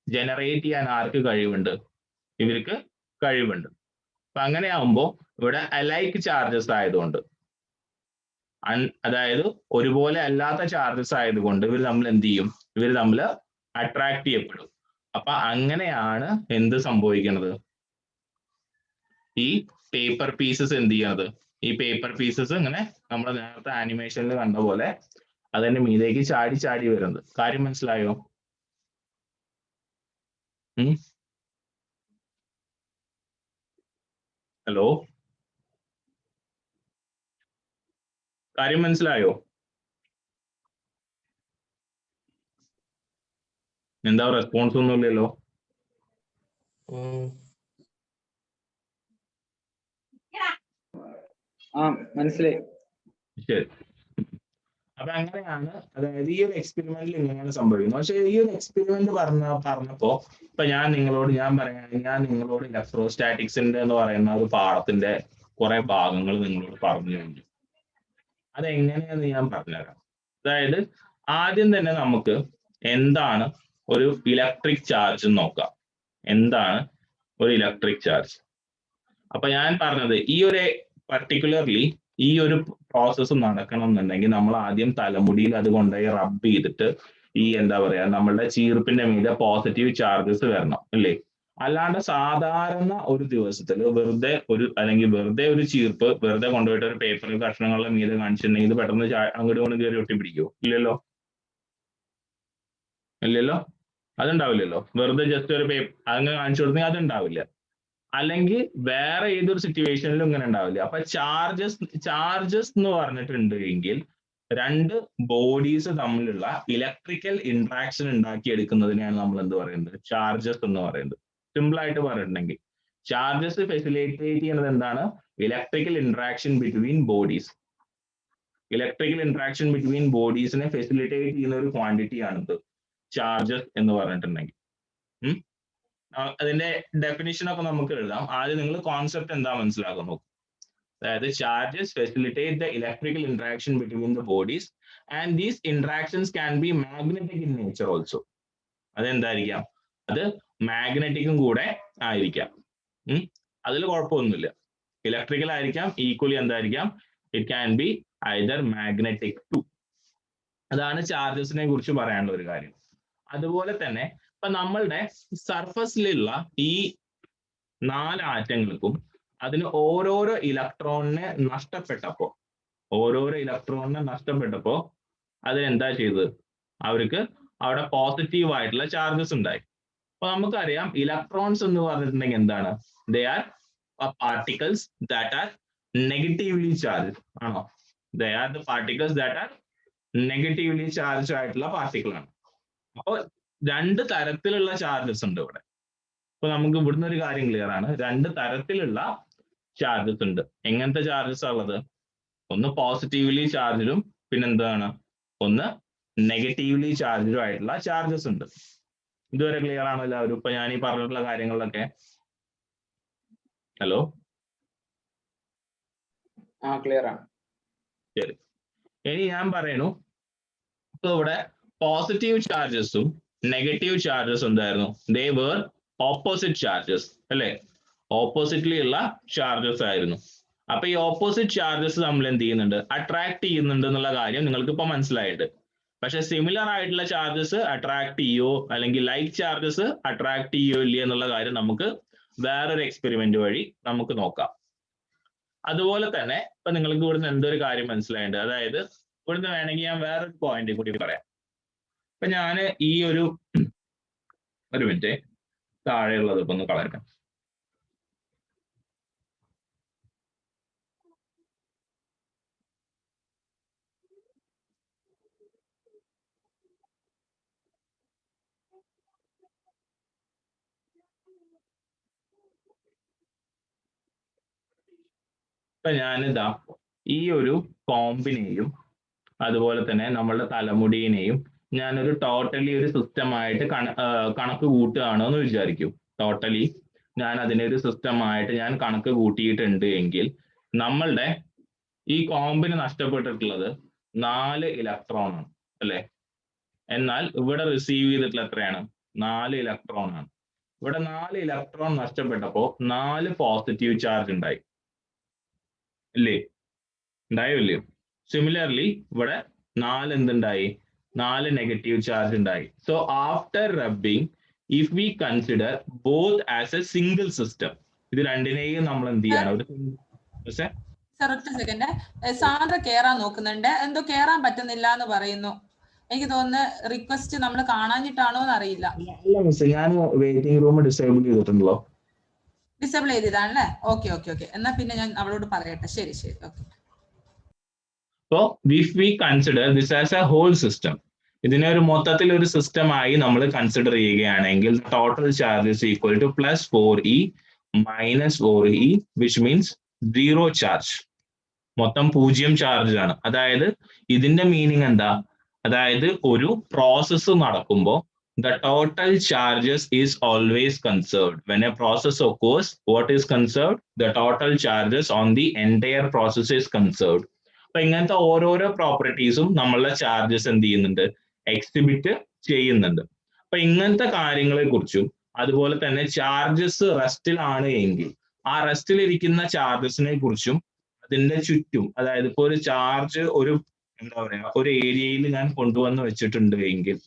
ജനറേറ്റ് ചെയ്യാൻ ആർക്ക് കഴിവുണ്ട്? ഇവർക്ക് കഴിവുണ്ട്. അപ്പൊ അങ്ങനെ ആവുമ്പോൾ ഇവിടെ അലൈക്ക് ചാർജസ് ആയതുകൊണ്ട്, അതായത് ഒരുപോലെ അല്ലാത്ത ചാർജസ് ആയതുകൊണ്ട് ഇവർ തമ്മിൽ എന്ത് ചെയ്യും, ഇവർ തമ്മിൽ അട്രാക്ട് ചെയ്യപ്പെടും. അപ്പൊ അങ്ങനെയാണ് എന്ത് സംഭവിക്കുന്നത്, ഈ പേപ്പർ പീസസ് എന്ത് ചെയ്യണത്, ഈ പേപ്പർ പീസസ് ഇങ്ങനെ നമ്മൾ നേരത്തെ ആനിമേഷനിൽ കണ്ട പോലെ അതിന്റെ മീതേക്ക് ചാടി ചാടി വരുന്നത്. കാര്യം മനസ്സിലായോ? ഹലോ, കാര്യം മനസ്സിലായോ? എന്താ റെസ്പോൺസ് ഒന്നുമില്ലല്ലോ. മനസ്സിലായി. ശരി. അപ്പൊ അങ്ങനെയാണ്, അതായത് ഈ ഒരു എക്സ്പെരിമെന്റിൽ ഇങ്ങനെയാണ് സംഭവിക്കുന്നത്. പക്ഷെ ഈ ഒരു എക്സ്പെരിമെന്റ് പറഞ്ഞപ്പോ ഇപ്പൊ ഞാൻ നിങ്ങളോട് ഇലക്ട്രോസ്റ്റാറ്റിക്സിന്റെ എന്ന് പറയുന്ന ഒരു പാഠത്തിന്റെ കുറെ ഭാഗങ്ങൾ നിങ്ങളോട് പറഞ്ഞു കഴിഞ്ഞു. അതെങ്ങനെയാന്ന് ഞാൻ പറഞ്ഞുതരാം. അതായത് ആദ്യം തന്നെ നമുക്ക് എന്താണ് ഒരു ഇലക്ട്രിക് ചാർജ് നോക്കാം. എന്താണ് ഒരു ഇലക്ട്രിക് ചാർജ്? അപ്പൊ ഞാൻ പറഞ്ഞത് ഈ ഒരു പർട്ടിക്കുലർലി ഈ ഒരു പ്രോസസ്സ് നടക്കണം എന്നുണ്ടെങ്കിൽ നമ്മൾ ആദ്യം തലമുടിയിൽ അത് കൊണ്ടുപോയി റബ്ബ് ചെയ്തിട്ട് ഈ എന്താ പറയാ നമ്മളുടെ ചീർപ്പിന്റെ മീതെ പോസിറ്റീവ് ചാർജസ് വരണം അല്ലേ? അല്ലാണ്ട് സാധാരണ ഒരു ദിവസത്തിൽ വെറുതെ ഒരു ചീർപ്പ് വെറുതെ കൊണ്ടുപോയിട്ട് ഒരു പേപ്പറിൽ കഷ്ണങ്ങളുടെ മീതെ കാണിച്ചിട്ടുണ്ടെങ്കിൽ ഇത് പെട്ടെന്ന് അങ്ങോട്ട് കൊണ്ട് കയറി ഒട്ടി പിടിക്കുമോ? ഇല്ലല്ലോ. അതുണ്ടാവില്ലല്ലോ. വെറുതെ ജസ്റ്റ് ഒരു പേപ്പർ അങ്ങനെ കാണിച്ചു കൊടുത്തെങ്കിൽ അതുണ്ടാവില്ല. അല്ലെങ്കിൽ വേറെ ഏതൊരു സിറ്റുവേഷനിലും ഇങ്ങനെ ഉണ്ടാവില്ല. അപ്പൊ ചാർജസ് എന്ന് പറഞ്ഞിട്ടുണ്ട് എങ്കിൽ രണ്ട് ബോഡീസ് തമ്മിലുള്ള ഇലക്ട്രിക്കൽ ഇന്ററാക്ഷൻ ഉണ്ടാക്കിയെടുക്കുന്നതിനെയാണ് നമ്മൾ എന്ത് പറയുന്നത്? ചാർജസ് എന്ന് പറയുന്നത്. സിമ്പിൾ ആയിട്ട് പറഞ്ഞിട്ടുണ്ടെങ്കിൽ ചാർജസ് ഫെസിലിറ്റേറ്റ് ചെയ്യുന്നത് എന്താണ്? Electrical interaction between bodies. Electrical interaction between ബോഡീസിനെ ഫെസിലിറ്റേറ്റ് ചെയ്യുന്ന ഒരു ക്വാണ്ടിറ്റി ആണിത് ചാർജസ് എന്ന് പറഞ്ഞിട്ടുണ്ടെങ്കിൽ. അതിന്റെ ഡെഫിനിഷൻ ഒക്കെ നമുക്ക് എഴുതാം. ആദ്യം നിങ്ങൾ കോൺസെപ്റ്റ് എന്താ മനസ്സിലാക്കുന്നു. അതായത് charges facilitate the electrical interaction between the bodies and these interactions can be magnetic in nature also. അതെന്തായിരിക്കാം? അത് മാഗ്നറ്റിക്കും കൂടെ ആയിരിക്കാം. അതിൽ കുഴപ്പമൊന്നുമില്ല. ഇലക്ട്രിക്കൽ ആയിരിക്കാം, ഈക്വലി എന്തായിരിക്കാം? It can be either magnetic too. അതാണ് ചാർജസിനെ കുറിച്ച് പറയാനുള്ള ഒരു കാര്യം. അതുപോലെ തന്നെ ഇപ്പൊ നമ്മളുടെ സർഫസിലുള്ള ഈ 4 ആറ്റങ്ങൾക്കും അതിന് ഓരോരോ ഇലക്ട്രോണിനെ നഷ്ടപ്പെട്ടപ്പോ അതിനെന്താ ചെയ്തത്? അവർക്ക് അവിടെ പോസിറ്റീവ് ആയിട്ടുള്ള ചാർജസ് ഉണ്ടായി. അപ്പൊ നമുക്കറിയാം ഇലക്ട്രോൺസ് എന്ന് പറഞ്ഞിട്ടുണ്ടെങ്കിൽ എന്താണ്? They are particles that are negatively charge ആണോ? They are the particles that are negatively charge ആയിട്ടുള്ള പാർട്ടിക്കിൾ ആണ്. അപ്പോൾ 2 തരത്തിലുള്ള ചാർജസ് ഉണ്ട് ഇവിടെ. അപ്പൊ നമുക്ക് ഇവിടുന്ന് ഒരു കാര്യം ക്ലിയർ ആണ്. 2 തരത്തിലുള്ള ചാർജസ് ഉണ്ട്. എങ്ങനത്തെ ചാർജസ് ഉള്ളത്? ഒന്ന് പോസിറ്റീവ്ലി ചാർജിലും പിന്നെന്താണ്? ഒന്ന് നെഗറ്റീവ്ലി ചാർജിലും ആയിട്ടുള്ള ചാർജസ് ഉണ്ട്. ഇതുവരെ ക്ലിയർ ആണോ എല്ലാവരും? ഇപ്പൊ ഞാൻ ഈ പറഞ്ഞിട്ടുള്ള കാര്യങ്ങളിലൊക്കെ ഹലോ ക്ലിയർ ആണ്. ശരി. ഇനി ഞാൻ പറയണു ഇപ്പൊ ഇവിടെ പോസിറ്റീവ് ചാർജസും നെഗറ്റീവ് ചാർജസ് എന്തായിരുന്നു? ദേ വേർ ഓപ്പോസിറ്റ് ചാർജസ് അല്ലെ? ഓപ്പോസിറ്റ്ലി ഉള്ള ചാർജസ് ആയിരുന്നു. അപ്പൊ ഈ ഓപ്പോസിറ്റ് ചാർജസ് നമ്മൾ എന്ത് ചെയ്യുന്നുണ്ട്? അട്രാക്ട് ചെയ്യുന്നുണ്ട് എന്നുള്ള കാര്യം നിങ്ങൾക്ക് ഇപ്പൊ മനസ്സിലായിട്ട്. പക്ഷെ സിമിലർ ആയിട്ടുള്ള ചാർജസ് അട്രാക്ട് ചെയ്യോ അല്ലെങ്കിൽ ലൈക്ക് ചാർജസ് അട്രാക്ട് ചെയ്യോ ഇല്ല എന്നുള്ള കാര്യം നമുക്ക് വേറൊരു എക്സ്പെരിമെന്റ് വഴി നമുക്ക് നോക്കാം. അതുപോലെ തന്നെ ഇപ്പൊ നിങ്ങൾക്ക് ഇവിടുന്ന് എന്തൊരു കാര്യം മനസ്സിലായിട്ടുണ്ട്. അതായത് ഇവിടുന്ന് വേണമെങ്കിൽ ഞാൻ വേറൊരു പോയിന്റ് കൂടി പറയാം. ഇപ്പൊ ഞാൻ ഈ ഒരു മിനിറ്റ് താഴെയുള്ളത് ഇപ്പൊ ഒന്ന് കളയാം. ഇപ്പൊ ഞാനിതാ ഈ ഒരു കോമ്പിനെയും അതുപോലെ തന്നെ നമ്മളുടെ തലമുടിയിനെയും ഞാനൊരു ടോട്ടലി ഒരു സിസ്റ്റമായിട്ട് കണക്ക് കൂട്ടുകയാണോ എന്ന് വിചാരിക്കും. ടോട്ടലി ഞാൻ അതിനെ ഒരു സിസ്റ്റമായിട്ട് ഞാൻ കണക്ക് കൂട്ടിയിട്ടുണ്ട് എങ്കിൽ നമ്മളുടെ ഈ കോമ്പിന് നഷ്ടപ്പെട്ടിട്ടുള്ളത് 4 ഇലക്ട്രോൺ ആണ് അല്ലെ? എന്നാൽ ഇവിടെ റിസീവ് ചെയ്തിട്ടുള്ള എത്രയാണ്? 4 ഇലക്ട്രോൺ ആണ്. ഇവിടെ 4 ഇലക്ട്രോൺ നഷ്ടപ്പെട്ടപ്പോൾ 4 പോസിറ്റീവ് ചാർജ് ഉണ്ടായി ഇല്ലേ? ഉണ്ടായോ ഇല്ലയോ? സിമിലർലി ഇവിടെ 4 എന്തുണ്ടായി? 4 നെഗറ്റീവ് ചാർജ് ഉണ്ടായി. So after rubbing if we consider both as A single system, ഇത് രണ്ടിനെയും നമ്മൾ എന്ത് ചെയ്യാണ്? ഒരു ഒറ്റ സെക്കൻഡ്, സാന്ദ്ര കേറാൻ നോക്കുന്നുണ്ട്, എന്തോ കേറാൻ പറ്റുന്നില്ല എന്ന് പറയുന്നു. എനിക്ക് തോന്നുന്നു റിക്വസ്റ്റ് നമ്മൾ കാണാഞ്ഞിട്ടാണോ എന്ന് അറിയില്ല. ഞാൻ വെയിറ്റിംഗ് റൂം ഡിസേബിൾ ചെയ്തിട്ടുണ്ടല്ലോ. ഡിസേബിൾ ചെയ്തതാണല്ലേ? ഓക്കെ ഓക്കെ ഓക്കെ, എന്നാ പിന്നെ ഞാൻ അവളോട് പറയട്ടെ. ശരി ശരി, okay. So if we consider this as a whole system, ഇതിനെ ഒരു മൊത്തത്തിൽ ഒരു സിസ്റ്റം ആയി നമ്മൾ കൺസിഡർ ചെയ്യുകയാണെങ്കിൽ total charge is equal two plus 4e minus 4e which means 0 charge. മൊത്തം 0 ചാർജ് ആണ്. അതായത് ഇതിന്റെ മീനിങ് എന്താ? അതായത് ഒരു പ്രോസസ്സ് നടക്കുമ്പോൾ the total charges is always conserved. When a process occurs, what is conserved? The total charges on the entire process is conserved. അപ്പൊ ഇങ്ങനത്തെ ഓരോരോ പ്രോപ്പർട്ടീസും നമ്മളുടെ ചാർജസ് എന്ത് ചെയ്യുന്നുണ്ട്? എക്സിബിറ്റ് ചെയ്യുന്നുണ്ട്. അപ്പൊ ഇങ്ങനത്തെ കാര്യങ്ങളെ കുറിച്ചും അതുപോലെ തന്നെ ചാർജസ് റെസ്റ്റിലാണ് എങ്കിൽ ആ റെസ്റ്റിൽ ഇരിക്കുന്ന ചാർജസിനെ കുറിച്ചും അതിന്റെ ചുറ്റും, അതായത് ഇപ്പൊ ഒരു ചാർജ് ഒരു എന്താ പറയാ ഒരു ഏരിയയിൽ ഞാൻ കൊണ്ടുവന്ന് വെച്ചിട്ടുണ്ട് എങ്കിൽ,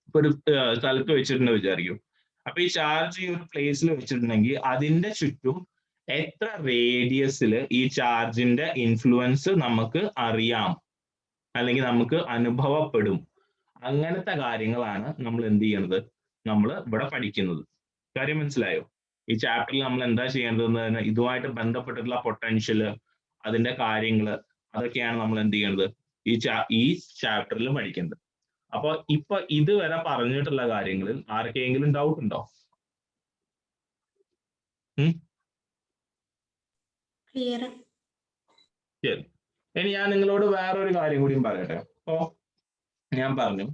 ഇപ്പൊ ഒരു സ്ഥലത്ത് വെച്ചിട്ടുണ്ട് വിചാരിക്കും. അപ്പൊ ഈ ചാർജ് ഈ ഒരു പ്ലേസിൽ വെച്ചിട്ടുണ്ടെങ്കിൽ അതിന്റെ ചുറ്റും എത്ര റേഡിയസിൽ ഈ ചാർജിന്റെ ഇൻഫ്ലുവൻസ് നമുക്ക് അറിയാം അല്ലെങ്കിൽ നമുക്ക് അനുഭവപ്പെടും. അങ്ങനത്തെ കാര്യങ്ങളാണ് നമ്മൾ എന്ത് ചെയ്യുന്നത്, നമ്മൾ ഇവിടെ പഠിക്കുന്നത്. കാര്യം മനസ്സിലായോ? ഈ ചാപ്റ്ററിൽ നമ്മൾ എന്താ ചെയ്യേണ്ടതെന്ന് ഇതുമായിട്ട് ബന്ധപ്പെട്ടിട്ടുള്ള പൊട്ടൻഷ്യല്, അതിന്റെ കാര്യങ്ങള്, അതൊക്കെയാണ് നമ്മൾ എന്ത് ചെയ്യേണ്ടത് ഈ ചാപ്റ്ററിൽ പഠിക്കേണ്ടത്. അപ്പൊ ഇപ്പൊ ഇതുവരെ പറഞ്ഞിട്ടുള്ള കാര്യങ്ങളിൽ ആർക്കെങ്കിലും ഡൗട്ട് ഉണ്ടോ? ക്ലിയർ. ശരി. ഇനി ഞാൻ നിങ്ങളോട് വേറൊരു കാര്യം കൂടിയും പറയട്ടെ. അപ്പോ ഞാൻ പറഞ്ഞു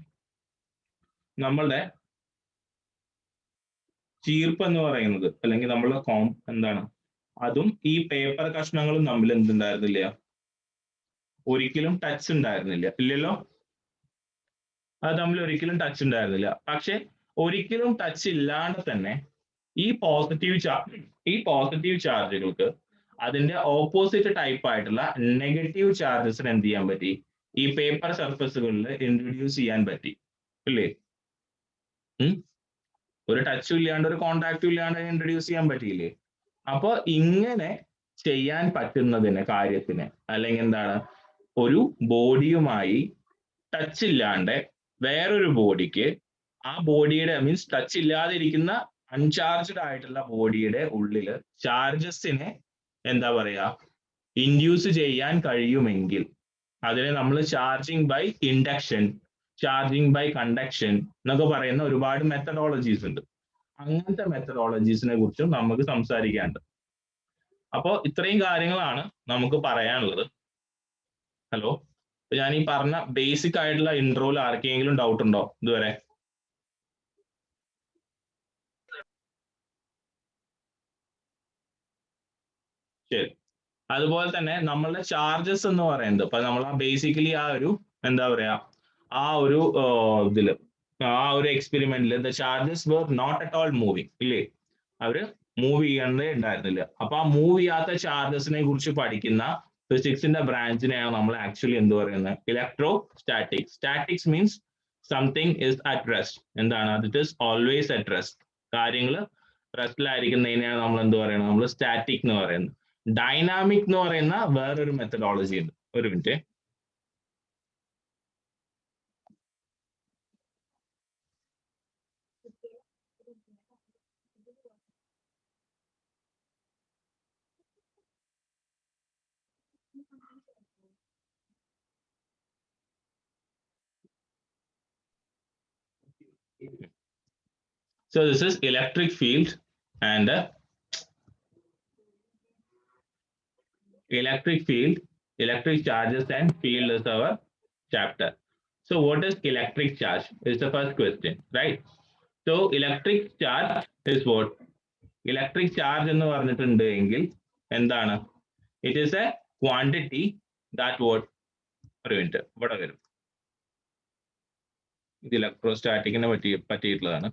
നമ്മളുടെ ചീർപ്പ് എന്ന് പറയുന്നത് അല്ലെങ്കിൽ നമ്മളുടെ എന്താണ്, അതും ഈ പേപ്പർ കഷ്ണങ്ങളും തമ്മിൽ എന്തുണ്ടായിരുന്നില്ല, ഒരിക്കലും ടച്ച് ഉണ്ടായിരുന്നില്ല. ഇല്ലല്ലോ? അത് തമ്മിൽ ഒരിക്കലും ടച്ച് ഉണ്ടായിരുന്നില്ല. പക്ഷെ ഒരിക്കലും ടച്ച് ഇല്ലാണ്ട് തന്നെ ഈ പോസിറ്റീവ് ചാർജുകൾക്ക് അതിന്റെ ഓപ്പോസിറ്റ് ടൈപ്പ് ആയിട്ടുള്ള നെഗറ്റീവ് ചാർജസിന് എന്ത് ചെയ്യാൻ പറ്റി? ഈ പേപ്പർ സർഫസുകളിൽ ഇൻട്രൊഡ്യൂസ് ചെയ്യാൻ പറ്റി. ഇല്ലേ? ഒരു ടച്ചും ഇല്ലാണ്ട് ഒരു കോണ്ടാക്റ്റും ഇല്ലാണ്ട് ഇൻട്രൊഡ്യൂസ് ചെയ്യാൻ പറ്റിയില്ലേ? അപ്പൊ ഇങ്ങനെ ചെയ്യാൻ പറ്റുന്നതിന് കാര്യത്തിന് അല്ലെങ്കിൽ എന്താണ്, ഒരു ബോഡിയുമായി ടച്ച് ഇല്ലാണ്ട് വേറൊരു ബോഡിക്ക് ആ ബോഡിയുടെ മീൻസ് ടച്ച് ഇല്ലാതെ ഇരിക്കുന്ന അൺചാർജ്ഡ് ആയിട്ടുള്ള ബോഡിയുടെ ഉള്ളില് ചാർജസിനെ എന്താ പറയാ ഇൻഡ്യൂസ് ചെയ്യാൻ കഴിയുമെങ്കിൽ അതിനെ നമ്മൾ charging by induction, charging by conduction എന്നൊക്കെ പറയുന്ന ഒരുപാട് മെത്തഡോളജീസ് ഉണ്ട്. അങ്ങനത്തെ മെത്തഡോളജീസിനെ കുറിച്ചും നമുക്ക് സംസാരിക്കാനുണ്ട്. അപ്പോൾ ഇത്രയും കാര്യങ്ങളാണ് നമുക്ക് പറയാനുള്ളത്. ഹലോ, ഞാൻ ഈ പറഞ്ഞ ബേസിക് ആയിട്ടുള്ള ഇൻട്രോയിൽ ആർക്കെങ്കിലും ഡൗട്ട് ഉണ്ടോ ഇതുവരെ? ശരി. അതുപോലെ തന്നെ നമ്മളുടെ ചാർജസ് എന്ന് പറയുന്നത് ഇപ്പൊ നമ്മൾ ബേസിക്കലി ആ ഒരു എന്താ പറയാ ആ ഒരു ഇതില് ആ ഒരു എക്സ്പെരിമെന്റിൽ the charges were not at all moving. ഇല്ലേ? അവര് മൂവ് ചെയ്യണേ ഉണ്ടായിരുന്നില്ല. അപ്പൊ ആ മൂവ് ചെയ്യാത്ത ചാർജസിനെ കുറിച്ച് പഠിക്കുന്ന ഫിസിക്സിന്റെ ബ്രാഞ്ചിനെയാണ് നമ്മൾ ആക്ച്വലി എന്ത് പറയുന്നത്? Electrostatics. Statics means something is at rest. എന്താണ്? It is always at rest. കാര്യങ്ങൾ റെസ്റ്റിലായിരിക്കുന്നതിനെയാണ് നമ്മൾ എന്ത് പറയുന്നത്? നമ്മൾ സ്റ്റാറ്റിക് എന്ന് പറയുന്നത്. ഡൈനാമിക് എന്ന് പറയുന്ന വേറൊരു മെത്തഡോളജി ഉണ്ട്. ഒരു minute. So this is electric field and electric charges and field is our chapter. So what is electric charge is the first question, right? So electric charge is what? Electric charge എന്ന് പറഞ്ഞിട്ടുണ്ട് എങ്കിൽ എന്താണ്? It is a quantity that what? ഒരു മിനിറ്റ്, ഇവിടെ വരും. ഇത് ഇലക്ട്രോസ്റ്റാറ്റിക്കിനെ പറ്റിയിട്ടുള്ളതാണ്.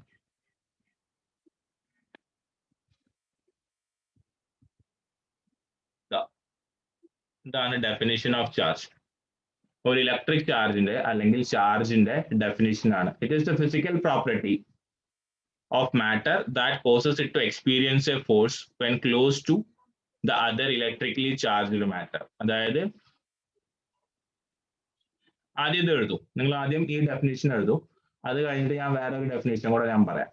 ഇതാണ് ഡെഫിനിഷൻ ഓഫ് ചാർജ്. ഒരു ഇലക്ട്രിക് ചാർജിന്റെ അല്ലെങ്കിൽ ചാർജിന്റെ ഡെഫിനിഷൻ ആണ്. It is the physical property of matter that causes it to experience a force when close to the other electrically charged matter. അതായത് ആദ്യം ഇത് എഴുതൂ, നിങ്ങൾ ആദ്യം ഈ ഡെഫിനിഷൻ എഴുതൂ, അത് കഴിഞ്ഞിട്ട് ഞാൻ വേറെ ഒരു ഡെഫിനിഷൻ കൂടെ ഞാൻ പറയാം.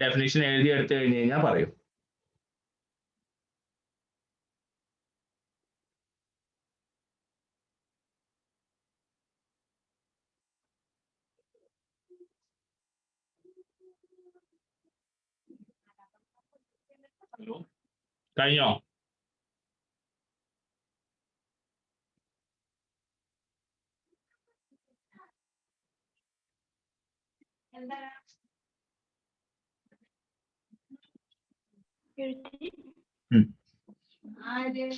ഡെഫിനിഷൻ എഴുതി എടുത്തു കഴിഞ്ഞ് കഴിഞ്ഞാൽ പറയൂ. ഹലോ കഴിഞ്ഞോ?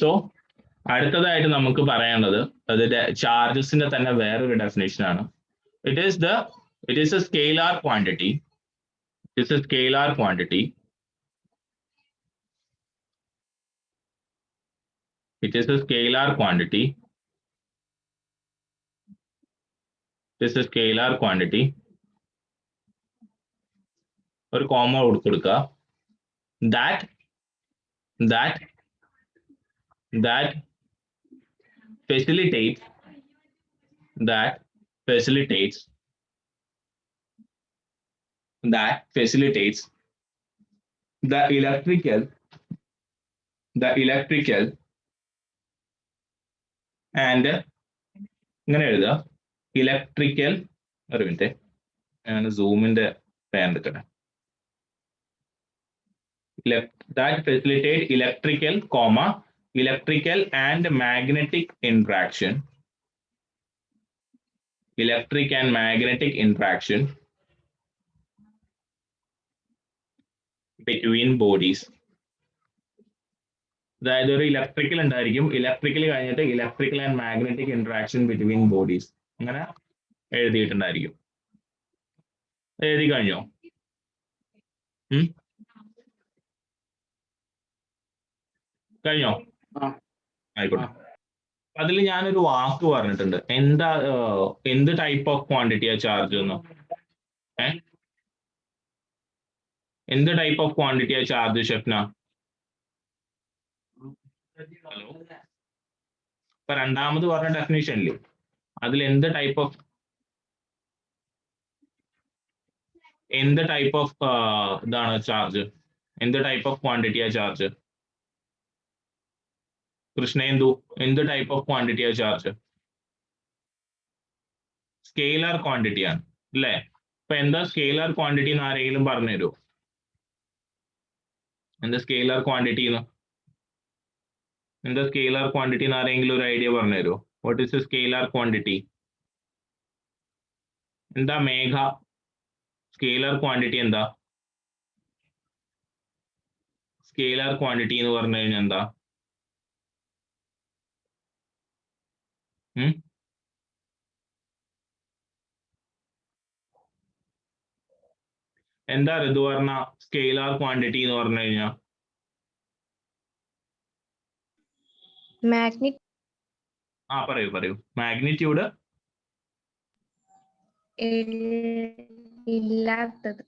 സോ അടുത്തതായിട്ട് നമുക്ക് പറയാനുള്ളത് അതിന്റെ ചാർജസിന്റെ തന്നെ വേറൊരു ഡെഫിനേഷൻ ആണ്. It is A scalar quantity. It's A scalar quantity. It is a scalar quantity. It is a scalar quantity. ഒരു കോമ കൊടുക്കുക. That facilitates the electrical and ഇങ്ങനെ എഴുതുക ഇലക്ട്രിക്കൽ. ഒരു മിനിറ്റ്, ഞാൻ സൂമിന്റെ പേൻ എടുക്കട്ടെ. That facilitate electrical and magnetic interaction. Electric and magnetic interaction between bodies. അതായത് ഒരു ഇലക്ട്രിക്കൽ ഉണ്ടായിരിക്കും, ഇലക്ട്രിക്കൽ കഴിഞ്ഞിട്ട് electrical and magnetic interaction between bodies അങ്ങനെ എഴുതിയിട്ടുണ്ടായിരിക്കും. എഴുതി കഴിഞ്ഞോ? കഴിഞ്ഞോ? ആയിക്കോട്ടെ. അതിൽ ഞാനൊരു വാക്ക് പറഞ്ഞിട്ടുണ്ട്. എന്ത് ടൈപ്പ് ഓഫ് ക്വാണ്ടിറ്റിയാ ചാർജ് എന്ന്? എന്ത് ടൈപ്പ് ഓഫ് ക്വാണ്ടിറ്റിയാ ചാർജ് ഷെഫ്ന? ഹലോ, ഇപ്പൊ രണ്ടാമത് പറഞ്ഞ ഡെഫിനിഷനില്ലേ അതിൽ എന്ത് ടൈപ്പ് ഓഫ് ഇതാണ് ചാർജ്? എന്ത് ടൈപ്പ് ഓഫ് ക്വാണ്ടിറ്റിയാ ചാർജ്? കൃഷ്ണേന്ദു, എന്ത് ടൈപ്പ് ഓഫ് ക്വാണ്ടിറ്റിയാ ചാർജ്? സ്കെയിലർ ക്വാണ്ടിറ്റി ആണ് അല്ലേ? അപ്പൊ എന്താ സ്കെയിലർ ക്വാണ്ടിറ്റി എന്ന് ആരെങ്കിലും പറഞ്ഞുതരുമോ? എന്താ സ്കെയിലർ ക്വാണ്ടിറ്റി എന്ന് ആരെങ്കിലും ഒരു ഐഡിയ പറഞ്ഞുതരുമോ? What is a scalar quantity? എന്താ മേഘ, സ്കെയിലർ ക്വാണ്ടിറ്റി എന്താ? സ്കെയിലർ ക്വാണ്ടിറ്റി എന്ന് പറഞ്ഞു കഴിഞ്ഞാൽ എന്താ? എന്താ ഋതുവർണ്ണ സ്കെയിലാർ ക്വാണ്ടിറ്റി എന്ന് പറഞ്ഞു കഴിഞ്ഞാൽ? പറയൂ. മാഗ്നിറ്റ്യൂഡ് ഇല്ലാത്തത്.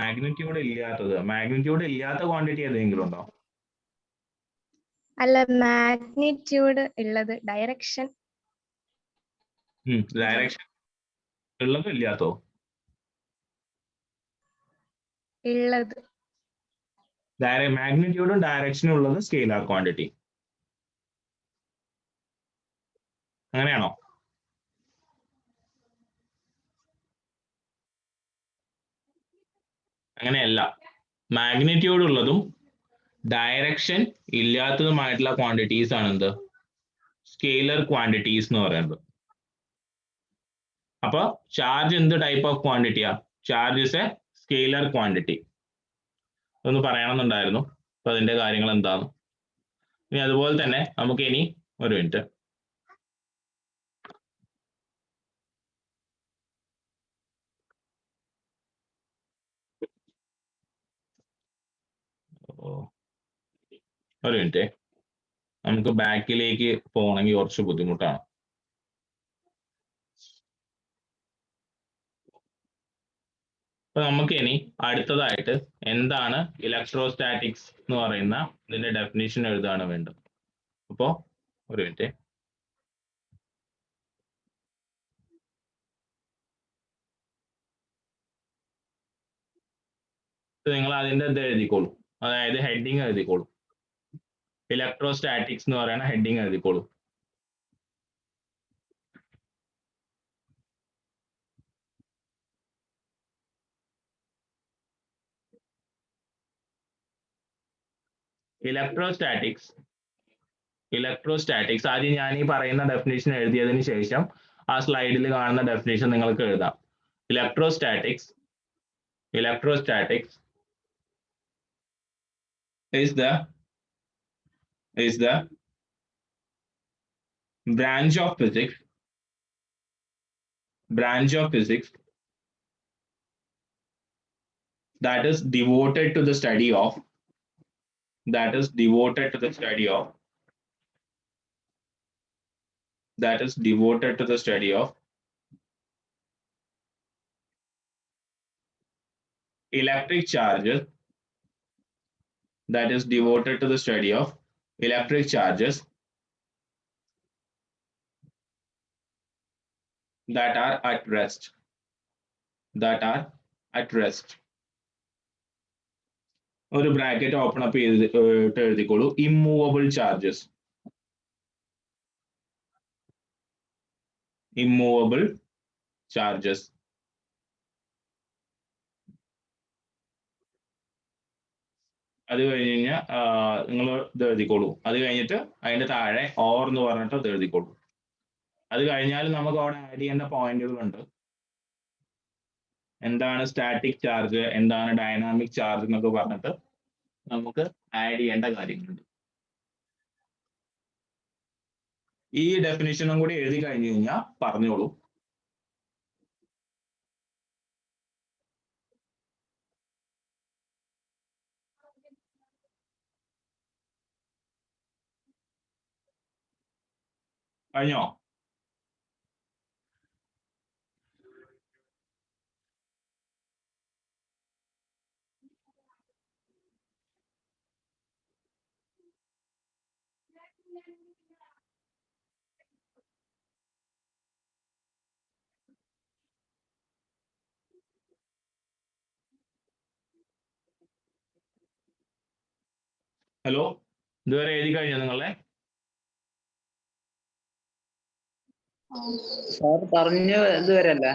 മാഗ്നിറ്റ്യൂഡ് ഇല്ലാത്ത ക്വാണ്ടിറ്റി ഏതെങ്കിലും ഉണ്ടോ? അല്ല, മാഗ്നിറ്റ്യൂഡ് ഉള്ളത്. ഡയറക്ഷൻ ഉള്ളതോ ഇല്ലാത്തോ? ഉള്ളത്. മാഗ്നിറ്റ്യൂഡും ഡയറക്ഷനും ഉള്ളത് സ്കെയിലാർ ക്വാണ്ടിറ്റി. അങ്ങനെയാണോ? അങ്ങനെയല്ല. മാഗ്നിറ്റ്യൂഡ് ഉള്ളതും ഡയറക്ഷൻ ഇല്ലാത്തതുമായിട്ടുള്ള ക്വാണ്ടിറ്റീസ് ആണ് എന്ത്? സ്കെയിലർ ക്വാണ്ടിറ്റീസ് എന്ന് പറയുന്നത്. അപ്പൊ ചാർജ് എന്ത് ടൈപ്പ് ഓഫ് ക്വാണ്ടിറ്റിയാ? Charge is a scalar quantity. ഒന്ന് പറയണമെന്നുണ്ടായിരുന്നു. അപ്പൊ അതിന്റെ കാര്യങ്ങൾ എന്താണ്? ഇനി അതുപോലെ തന്നെ നമുക്ക് ഇനി ഒരു മിനിറ്റ്, നമുക്ക് ബാക്കിലേക്ക് പോകണമെങ്കിൽ കുറച്ച് ബുദ്ധിമുട്ടാണ്. അപ്പൊ നമുക്ക് ഇനി അടുത്തതായിട്ട് എന്താണ് ഇലക്ട്രോസ്റ്റാറ്റിക്സ് എന്ന് പറയുന്ന ഇതിന്റെ ഡെഫിനിഷൻ എഴുതാണ് വേണ്ടത്. അപ്പോ ഒരു മിനിറ്റ്, നിങ്ങൾ അതിന്റെ ഇത് എഴുതിക്കോളൂ, അതായത് ഹെഡിങ് എഴുതിക്കോളൂ. ഇലക്ട്രോസ്റ്റാറ്റിക്സ് എന്ന് പറയുന്ന ഹെഡിങ് എഴുതിക്കോളൂ. ഇലക്ട്രോസ്റ്റാറ്റിക്സ് ആദ്യം ഞാൻ ഈ പറയുന്ന ഡെഫിനിഷൻ എഴുതിയതിനു ശേഷം ആ സ്ലൈഡിൽ കാണുന്ന ഡെഫിനിഷൻ നിങ്ങൾക്ക് എഴുതാം. Electrostatics is the branch of physics that is devoted to the study of electric charges that are at rest. ഒരു ബ്രാക്കറ്റ് ഓപ്പൺ അപ്പ് ചെയ്തിട്ട് എഴുതിക്കോളൂ. ഇമ്മൂവബിൾ ചാർജസ് അത് കഴിഞ്ഞ് കഴിഞ്ഞാൽ നിങ്ങൾ ഇത് എഴുതിക്കോളൂ. അത് കഴിഞ്ഞിട്ട് അതിന്റെ താഴെ ഓർ എന്ന് പറഞ്ഞിട്ട് ഇത് എഴുതിക്കോളൂ. അത് കഴിഞ്ഞാൽ നമുക്ക് അവിടെ ആഡ് ചെയ്യേണ്ട പോയിന്റുകളുണ്ട്. എന്താണ് സ്റ്റാറ്റിക് ചാർജ്, എന്താണ് ഡൈനാമിക് ചാർജ് എന്നൊക്കെ പറഞ്ഞിട്ട് നമുക്ക് ആഡ് ചെയ്യേണ്ട കാര്യങ്ങളുണ്ട്. ഈ ഡെഫിനിഷനും കൂടി എഴുതി കഴിഞ്ഞു കഴിഞ്ഞാൽ പറഞ്ഞോളൂ. കഴിഞ്ഞോ? ഹലോ, ഇതുവരെ എഴുതി കഴിഞ്ഞോ നിങ്ങളെ? സാർ പറഞ്ഞ ഇതുവരെ അല്ലേ?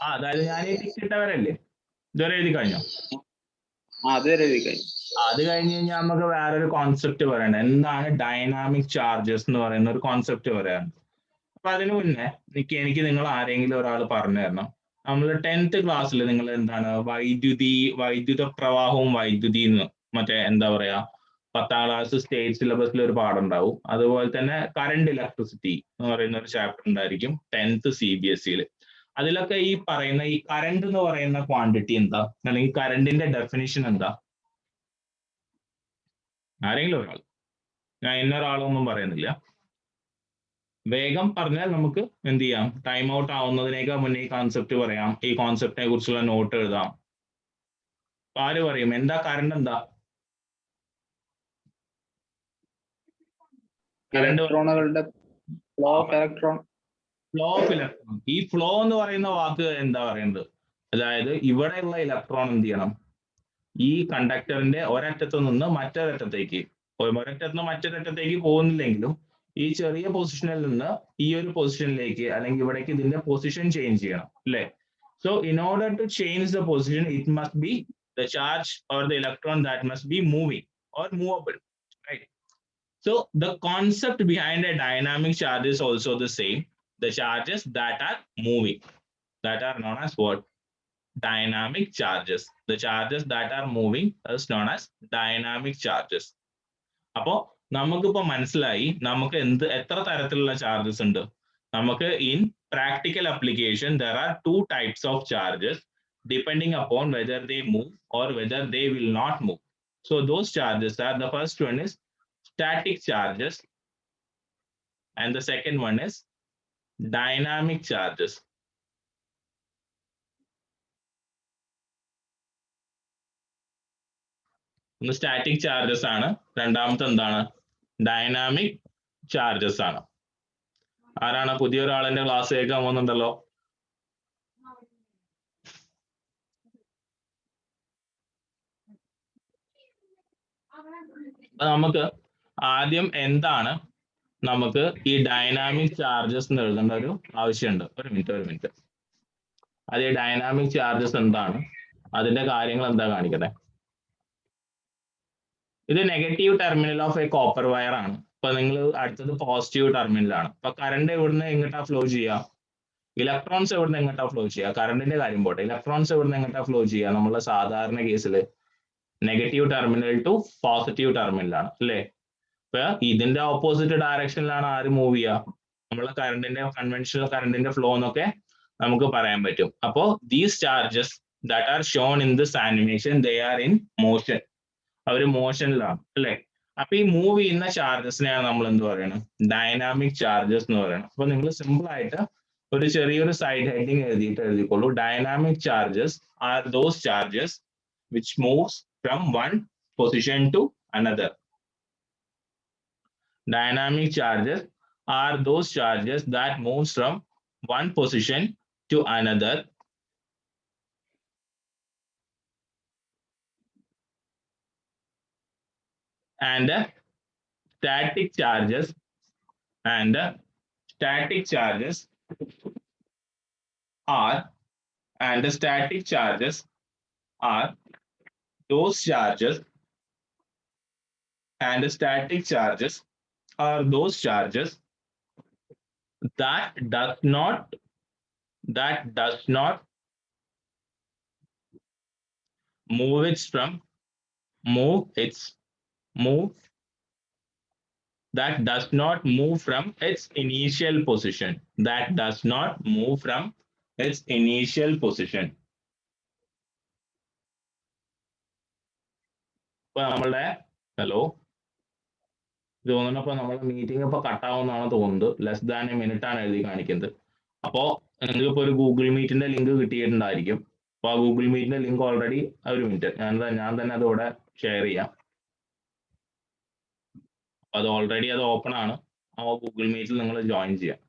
അതായത് ഞാൻ ഇട്ടവരല്ലേ, ഇതുവരെ എഴുതി കഴിഞ്ഞോ? അതുവരെ എഴുതി കഴിഞ്ഞു. അത് കഴിഞ്ഞ് കഴിഞ്ഞാൽ നമുക്ക് വേറൊരു കോൺസെപ്റ്റ് പറയണ്ട. എന്താണ് ഡൈനാമിക് ചാർജസ് എന്ന് പറയുന്ന ഒരു കോൺസെപ്റ്റ് പറയാനുണ്ട്. അപ്പൊ അതിനു മുന്നേ എനിക്ക് നിങ്ങൾ ആരെങ്കിലും ഒരാൾ പറഞ്ഞു തരണം. നമ്മൾ 10th ക്ലാസ്സിൽ നിങ്ങൾ എന്താണ് വൈദ്യുത പ്രവാഹവും വൈദ്യുതി മറ്റേ എന്താ പറയാ 10th ക്ലാസ് സ്റ്റേറ്റ് സിലബസിൽ ഒരു പാഠം ഉണ്ടാവും. അതുപോലെ തന്നെ കറണ്ട് ഇലക്ട്രിസിറ്റി എന്ന് പറയുന്ന ഒരു ചാപ്റ്റർ ഉണ്ടായിരിക്കും 10th CBSE. അതിലൊക്കെ ഈ പറയുന്ന ഈ കറണ്ട് എന്ന് പറയുന്ന ക്വാണ്ടിറ്റി എന്താ, അല്ലെങ്കിൽ കറണ്ടിന്റെ ഡെഫിനിഷൻ എന്താ? ആരെങ്കിലും ഒരാൾ, ഞാൻ ഇന്നൊരാളൊന്നും പറയുന്നില്ല, വേഗം പറഞ്ഞാൽ നമുക്ക് എന്ത് ചെയ്യാം, ടൈം ഔട്ട് ആവുന്നതിനേക്കാൾ മുന്നേ ഈ കോൺസെപ്റ്റ് പറയാം, ഈ കോൺസെപ്റ്റിനെ കുറിച്ചുള്ള നോട്ട് എഴുതാം. ആര് പറയും എന്താ കറണ്ട്? എന്താ ഇലക്ട്രോണുകളുടെ ഫ്ലോ ഓഫ് ഇലക്ട്രോൺ. ഈ ഫ്ലോ എന്ന് പറയുന്ന വാക്ക് എന്താ പറയുന്നത്? അതായത് ഇവിടെയുള്ള ഇലക്ട്രോൺ എന്ത് ചെയ്യണം, ഈ കണ്ടക്ടറിന്റെ ഒരറ്റത്തു നിന്ന് മറ്റൊരറ്റത്തേക്ക് പോകുന്നില്ലെങ്കിലും ഈ ചെറിയ പൊസിഷനിൽ നിന്ന് ഈ ഒരു പൊസിഷനിലേക്ക് അല്ലെങ്കിൽ ഇവിടേക്ക് ഇതിന്റെ പൊസിഷൻ ചേഞ്ച് ചെയ്യണം അല്ലേ? So in order to change the position it must be the charge or the electron that must be moving or movable, right? So the concept behind a dynamic charge is also the same. The charges that are moving, that are known as what? Dynamic charges. The charges that are moving is known as dynamic charges. അപ്പോ നമുക്കിപ്പോ മനസ്സിലായി നമുക്ക് എത്ര തരത്തിലുള്ള ചാർജസ് ഉണ്ട്. നമുക്ക് in practical application there are 2 types of charges depending upon whether they move or whether they will not move. So those charges are, the first one is static charges and the second one is dynamic charges. ഒന്ന് സ്റ്റാറ്റിക് ചാർജസ് ആണ്, രണ്ടാമത്തെ എന്താണ്? ഡൈനാമിക് ചാർജസ് ആണ്. ആരാണ് പുതിയൊരാളെന്റെ ക്ലാസ് കേൾക്കാൻ പോകുന്നുണ്ടല്ലോ? നമുക്ക് ആദ്യം എന്താണ് നമുക്ക് ഈ ഡൈനാമിക് ചാർജസ് എന്ന് എഴുതേണ്ട ഒരു ആവശ്യമുണ്ട്. ഒരു മിനിറ്റ്. അത് ഈ ഡൈനാമിക് ചാർജസ് എന്താണ്, അതിന്റെ കാര്യങ്ങൾ എന്താ കാണിക്കട്ടെ. ഇത് negative terminal of A copper wire ആണ്. ഇപ്പൊ നിങ്ങൾ അടുത്തത് പോസിറ്റീവ് ടെർമിനലാണ്. ഇപ്പൊ കറണ്ട് എവിടുന്ന് എങ്ങോട്ടാ ഫ്ലോ ചെയ്യുക? ഇലക്ട്രോൺസ് എവിടുന്ന് എങ്ങോട്ടാ ഫ്ലോ ചെയ്യുക? കറണ്ടിന്റെ കാര്യം പോട്ടെ, ഇലക്ട്രോൺസ് എവിടുന്ന് എങ്ങോട്ടാ ഫ്ലോ ചെയ്യുക? നമ്മളെ സാധാരണ കേസിൽ നെഗറ്റീവ് ടെർമിനൽ ടു പോസിറ്റീവ് ടെർമിനലാണ് അല്ലേ? ഇപ്പൊ ഇതിന്റെ ഓപ്പോസിറ്റ് ഡയറക്ഷനിലാണ് ആര് മൂവ് ചെയ്യുക? നമ്മളെ കറണ്ടിന്റെ കൺവെൻഷണൽ കറണ്ടിന്റെ ഫ്ലോ എന്നൊക്കെ നമുക്ക് പറയാൻ പറ്റും. അപ്പോ these charges that are shown in this animation they are in motion. അവർ മോഷനിലാണ് അല്ലെ? അപ്പൊ ഈ മൂവ് ചെയ്യുന്ന ചാർജസിനെയാണ് നമ്മൾ എന്ത് പറയുന്നത്? ഡൈനാമിക് ചാർജസ് എന്ന് പറയുന്നത്. അപ്പൊ നിങ്ങൾ സിമ്പിൾ ആയിട്ട് ഒരു ചെറിയൊരു സൈഡ് ഹെഡിങ് എഴുതിക്കോളൂ. Dynamic charges are those charges which moves from one position to another. Dynamic charges are those charges that moves from one position to another and static charges are those charges and static charges are those charges that does not move from its initial position. ഇപ്പൊ നമ്മളുടെ ഹലോ ഇത് തോന്നുന്നപ്പോ നമ്മുടെ മീറ്റിംഗ് ഇപ്പൊ കട്ടാവുന്നതാണ് തോന്നുന്നത്. ലെസ് ദാൻ എ മിനിറ്റ് ആണ് എഴുതി കാണിക്കുന്നത്. അപ്പോ നിങ്ങൾക്ക് ഇപ്പൊ ഒരു ഗൂഗിൾ മീറ്റിന്റെ ലിങ്ക് കിട്ടിയിട്ടുണ്ടായിരിക്കും. അപ്പൊ ആ ഗൂഗിൾ മീറ്റിന്റെ ലിങ്ക് ഓൾറെഡി ഒരു മിനിറ്റ് ഞാൻ തന്നെ അതോടെ ഷെയർ ചെയ്യാം. അത് ഓൾറെഡി അത് ഓപ്പൺ ആണ്. ആ ഗൂഗിൾ മീറ്റിൽ നിങ്ങൾ ജോയിൻ ചെയ്യാം.